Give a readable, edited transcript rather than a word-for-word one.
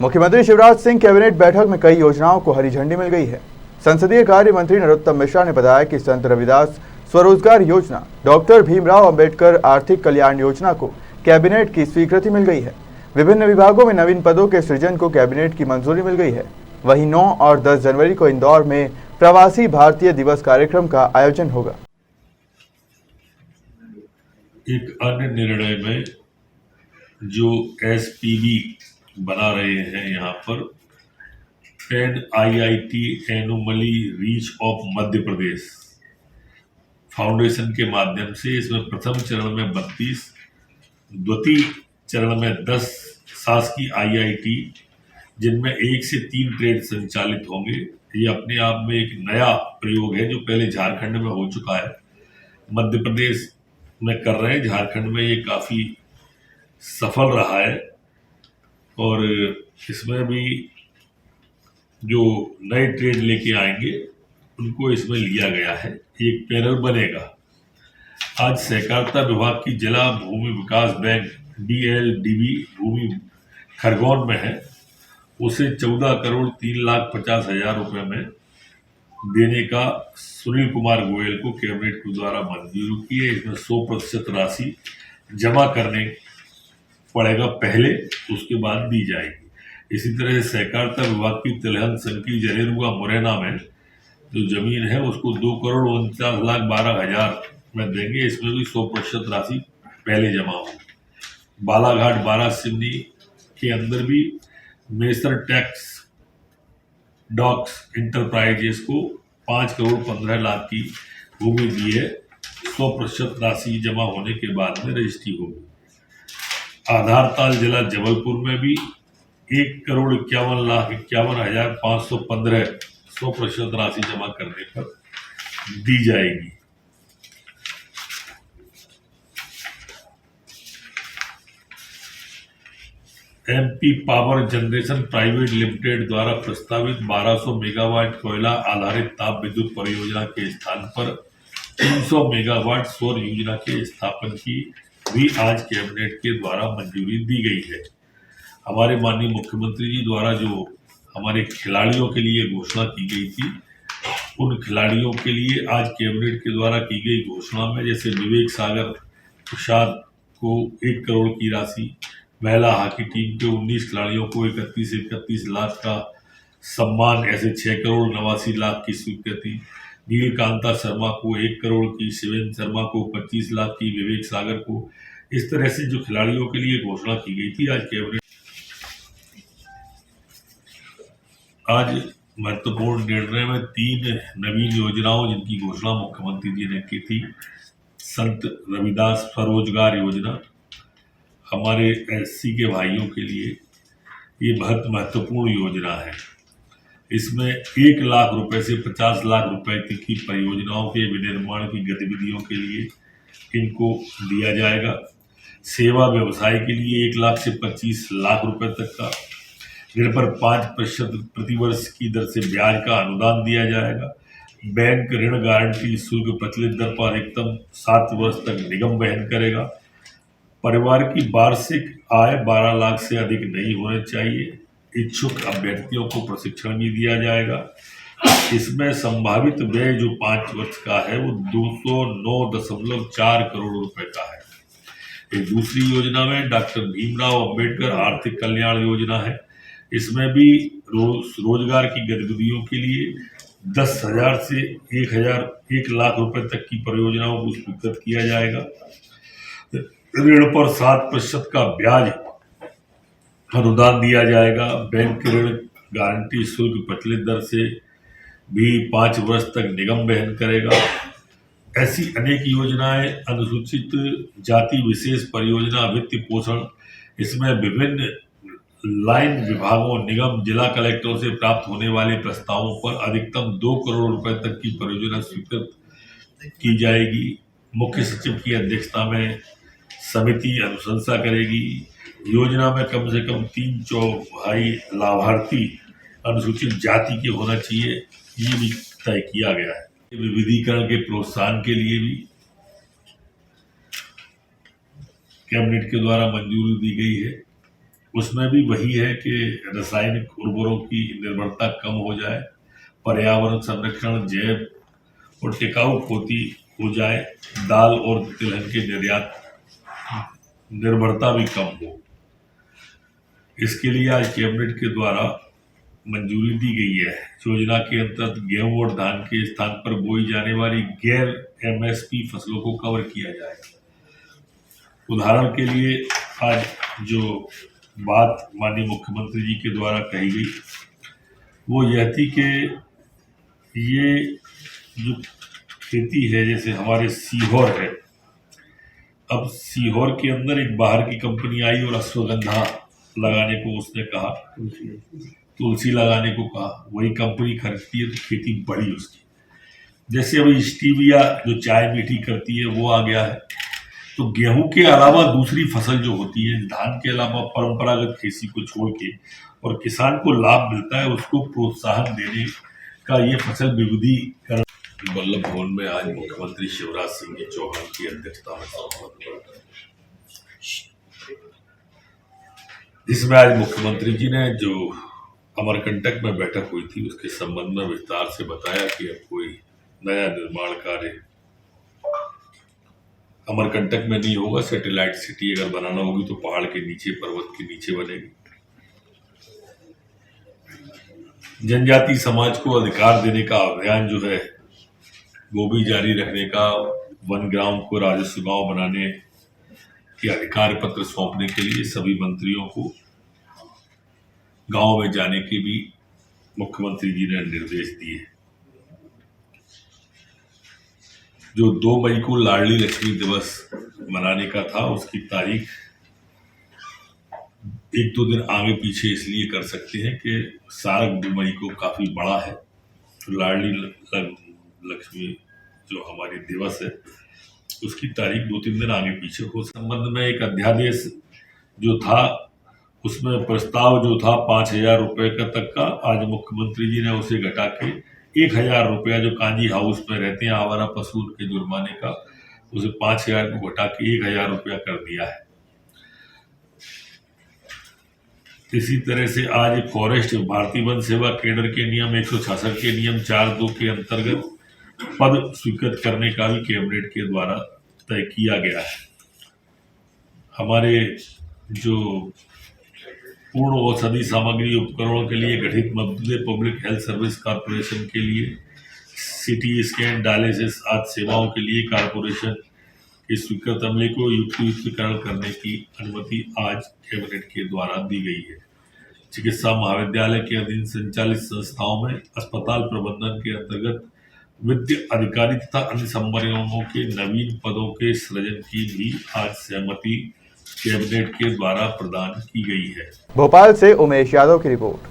मुख्यमंत्री शिवराज सिंह कैबिनेट बैठक में कई योजनाओं को हरी झंडी मिल गई है। संसदीय कार्य मंत्री नरोत्तम मिश्रा ने बताया कि संत रविदास स्वरोजगार योजना, डॉक्टर भीमराव अंबेडकर आर्थिक कल्याण योजना को कैबिनेट की स्वीकृति मिल गई है। विभिन्न विभागों में नवीन पदों के सृजन को कैबिनेट की मंजूरी मिल गई है। वहीं 9 और 10 जनवरी को इंदौर में प्रवासी भारतीय दिवस कार्यक्रम का आयोजन होगा। एक अन्य निर्णय में जो एसपीवी बना रहे हैं यहाँ पर NIIT एनुमली reach of Madhya Pradesh foundation के माध्यम से इसमें प्रथम चरण में 32, द्वितीय चरण में 10 शासकीय IIT जिनमें 1 से 3 ट्रेड संचालित होंगे। ये अपने आप में एक नया प्रयोग है जो पहले झारखंड में हो चुका है, मध्य प्रदेश में कर रहे हैं। झारखंड में ये काफ़ी सफल रहा है और इसमें भी जो नए ट्रेड लेके आएंगे उनको इसमें लिया गया है। एक पैनल बनेगा। आज सहकारिता विभाग की जिला भूमि विकास बैंक DLDB भूमि खरगोन में है, उसे 14,03,50,000 रुपये में देने का सुनील कुमार गोयल को कैबिनेट के द्वारा मंजूरी की है। इसमें 100% राशि जमा करने पड़ेगा पहले, उसके बाद दी जाएगी। इसी तरह सहकारिता विभाग की तिलहन संकी जनेरुआ मुरैना में जो जमीन है उसको 2,49,12,000 में देंगे। इसमें भी 100% राशि पहले जमा होगी। बालाघाट बारा सिमनी के अंदर भी मेसर टैक्स डॉक्स इंटरप्राइजेस को 5,15,00,000 की भूमि दी है। 100% राशि जमा होने के बाद में रजिस्ट्री होगी। आधारताल जिला जबलपुर में भी 1,51,51,515 100% राशि जमा करने पर दी जाएगी। MP power generation private limited द्वारा प्रस्तावित 1200 मेगावाट कोयला आधारित ताप विद्युत परियोजना के स्थान पर 300 मेगावाट सौर योजना के स्थापन की भी आज कैबिनेट के द्वारा मंजूरी दी गई है। हमारे माननीय मुख्यमंत्री जी द्वारा जो हमारे खिलाड़ियों के लिए घोषणा की गई थी, उन खिलाड़ियों के लिए आज कैबिनेट के द्वारा की गई घोषणा में जैसे विवेक सागर प्रसाद को 1 करोड़ की राशि, महिला हॉकी टीम के 19 खिलाड़ियों को 31 लाख का सम्मान, ऐसे 6,89,00,000 की स्वीकृति, नीलकांता शर्मा को 1 करोड़ की, शिवेंद्र शर्मा को 25 लाख की, विवेक सागर को, इस तरह से जो खिलाड़ियों के लिए घोषणा की गई थी आज महत्वपूर्ण निर्णय में 3 नवीन योजनाओं जिनकी घोषणा मुख्यमंत्री जी ने की थी। संत रविदास स्वरोजगार योजना हमारे SC के भाइयों के लिए ये बहुत महत्वपूर्ण योजना है। इसमें 1 लाख रुपए से 50 लाख रुपए तक की परियोजनाओं के विनिर्माण की गतिविधियों के लिए इनको दिया जाएगा। सेवा व्यवसाय के लिए 1 लाख से 25 लाख रुपए तक का ऋण पर 5% प्रतिवर्ष की दर से ब्याज का अनुदान दिया जाएगा। बैंक ऋण गारंटी शुल्क प्रचलित दर पर अधिकतम 7 वर्ष तक निगम वहन करेगा। परिवार की वार्षिक आय 12 लाख से अधिक नहीं होने चाहिए। इच्छुक अभ्यर्थियों को प्रशिक्षण भी दिया जाएगा। इसमें संभावित व्यय जो 5 वर्ष का है वो 209.4 करोड़ रुपए का है। एक दूसरी योजना में डॉक्टर भीमराव अंबेडकर आर्थिक कल्याण योजना है। इसमें भी रोजगार की गतिविधियों के लिए 10,000 से 1 लाख रुपए तक की परियोजनाओं को स्वीकृत किया जाएगा। ऋण पर 7% का ब्याज अनुदान दिया जाएगा। बैंक ऋण गारंटी शुल्क प्रचलित दर से भी 5 वर्ष तक निगम वहन करेगा। ऐसी अनेक योजनाएं, अनुसूचित जाति विशेष परियोजना वित्त पोषण, इसमें विभिन्न लाइन विभागों, निगम, जिला कलेक्टरों से प्राप्त होने वाले प्रस्तावों पर अधिकतम 2 करोड़ रुपए तक की परियोजना स्वीकृत की जाएगी। मुख्य सचिव की अध्यक्षता में समिति अनुशंसा करेगी। योजना में कम से कम 3/4 लाभार्थी अनुसूचित जाति के होना चाहिए, ये भी तय किया गया है। विविधीकरण के प्रोत्साहन के लिए भी कैबिनेट के द्वारा मंजूरी दी गई है। उसमें भी वही है कि रासायनिक उर्वरकों की निर्भरता कम हो जाए, पर्यावरण संरक्षण, जैव और टिकाऊ खेती हो जाए, दाल और तिलहन के निर्यात निर्भरता भी कम हो। इसके लिए आज कैबिनेट के द्वारा मंजूरी दी गई है। योजना के अंतर्गत गेहूं और धान के स्थान पर बोई जाने वाली गैर एमएसपी फसलों को कवर किया जाएगा। उदाहरण के लिए आज जो बात माननीय मुख्यमंत्री जी के द्वारा कही गई वो यह थी कि ये जो खेती है, जैसे हमारे सीहोर है, अब सीहोर के अंदर एक बाहर की कंपनी आई और अश्वगंधा लगाने को उसने कहा, तुलसी लगाने को कहा, वही कंपनी खरीदती है तो खेती बढ़ी उसकी। जैसे अभी स्टीविया जो चाय मीठी करती है वो आ गया है, तो गेहूं के अलावा दूसरी फसल जो होती है, धान के अलावा परंपरागत खेती को छोड़ के और किसान को लाभ मिलता है, उसको प्रोत्साहन देने का ये फसल विविधीकरण वल्लभ भवन में आज मुख्यमंत्री शिवराज सिंह चौहान की अध्यक्षता में संपन्न हुआ, जिसमें आज मुख्यमंत्री जी ने जो अमरकंटक में बैठक हुई थी उसके संबंध में विस्तार से बताया कि अब कोई नया निर्माण कार्य अमरकंटक में नहीं होगा। सैटेलाइट सिटी अगर बनाना होगी तो पहाड़ के नीचे, पर्वत के नीचे बनेगी। जनजाति समाज को अधिकार देने का अभियान जो है वो भी जारी रखने का, वन ग्राम को राजस्व गांव बनाने के अधिकार पत्र सौंपने के लिए सभी मंत्रियों को गांव में जाने के भी मुख्यमंत्री जी ने निर्देश दिए। जो 2 मई को लाडली लक्ष्मी दिवस मनाने का था उसकी तारीख 1-2 दिन आगे पीछे इसलिए कर सकते हैं कि सारक 2 मई को काफी बड़ा है, तो लाडली लक्ष्मी जो हमारी दिवस है उसकी तारीख 2-3 दिन आगे पीछे हो। संबंध में एक अध्यादेश जो था उसमें प्रस्ताव जो था 5,000 रुपए का तक का, आज मुख्यमंत्री जी ने उसे घटा के 1,000 रुपया जो कांजी हाउस में रहते हैं आवारा पशु के जुर्माने का, उसे 5,000 को घटा के 1,000 रुपया कर दिया है। इसी तरह से आज फॉरेस्ट भारतीय वन सेवा केडर के नियम 166 के नियम 4(2) के अंतर्गत पद स्वीकृत करने का भी कैबिनेट के द्वारा तय किया गया है। हमारे जो पूर्ण औषधि सामग्री उपकरणों के लिए गठित मध्य पब्लिक हेल्थ सर्विस कॉर्पोरेशन के लिए सीटी स्कैन, डायलिसिस आदि सेवाओं के लिए कॉर्पोरेशन के स्वीकृत अमले को युक्तिकरण करने की अनुमति आज कैबिनेट के द्वारा दी गई है। चिकित्सा महाविद्यालय के अधीन संचालित संस्थाओं में अस्पताल प्रबंधन के अंतर्गत वित्तीय अधिकारी तथा अन्य संवर्गों के नवीन पदों के सृजन की भी आज सहमति कैबिनेट के द्वारा प्रदान की गई है। भोपाल से उमेश यादव की रिपोर्ट।